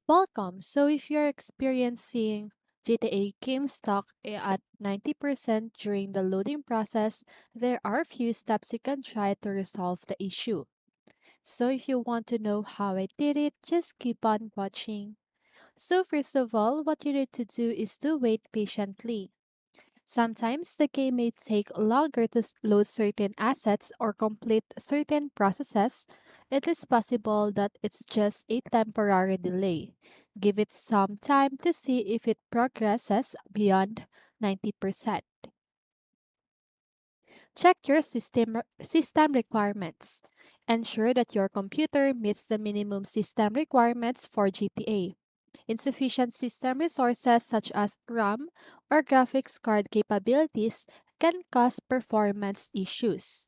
Welcome. So if you're experiencing GTA game stuck at 90% during the loading process, there are a few steps you can try to resolve the issue. So if you want to know how I did it, just keep on watching. So first of all, what you need to do is to wait patiently. Sometimes the game may take longer to load certain assets or complete certain processes. It is possible that it's just a temporary delay. Give it some time to see if it progresses beyond 90%. Check your system requirements. Ensure that your computer meets the minimum system requirements for GTA. Insufficient system resources such as RAM or graphics card capabilities can cause performance issues.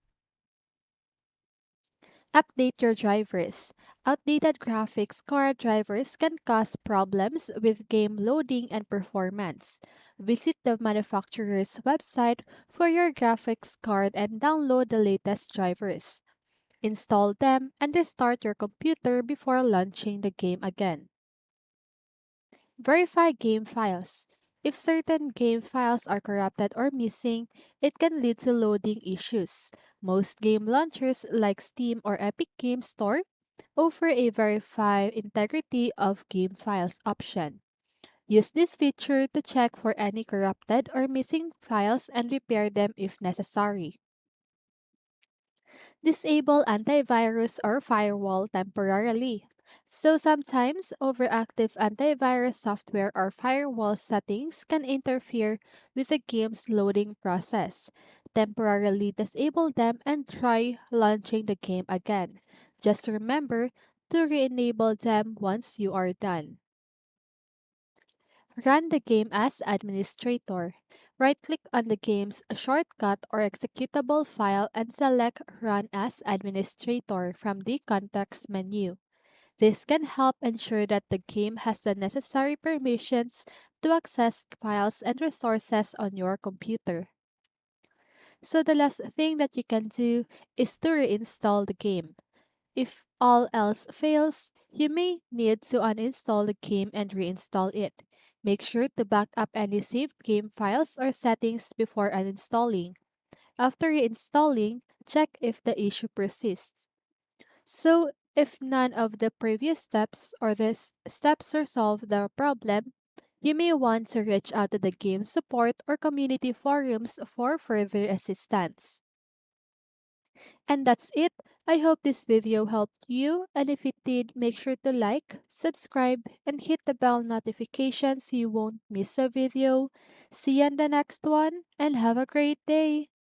Update your drivers. Outdated graphics card drivers can cause problems with game loading and performance. Visit the manufacturer's website for your graphics card and download the latest drivers. Install them and restart your computer before launching the game again. Verify game files. If certain game files are corrupted or missing, it can lead to loading issues. Most game launchers like Steam or Epic Games Store offer a verify integrity of game files option. Use this feature to check for any corrupted or missing files and repair them if necessary. Disable antivirus or firewall temporarily. So sometimes overactive antivirus software or firewall settings can interfere with the game's loading process. Temporarily disable them and try launching the game again. Just remember to re-enable them once you are done. Run the game as administrator. Right-click on the game's shortcut or executable file and select Run as Administrator from the context menu. This can help ensure that the game has the necessary permissions to access files and resources on your computer. So the last thing that you can do is to reinstall the game. If all else fails, you may need to uninstall the game and reinstall it. Make sure to back up any saved game files or settings before uninstalling. After reinstalling, check if the issue persists. So, if none of the previous steps or the steps resolve the problem, you may want to reach out to the game support or community forums for further assistance. And that's it. I hope this video helped you, and if it did, make sure to like, subscribe, and hit the bell notification so you won't miss a video. See you in the next one, and have a great day!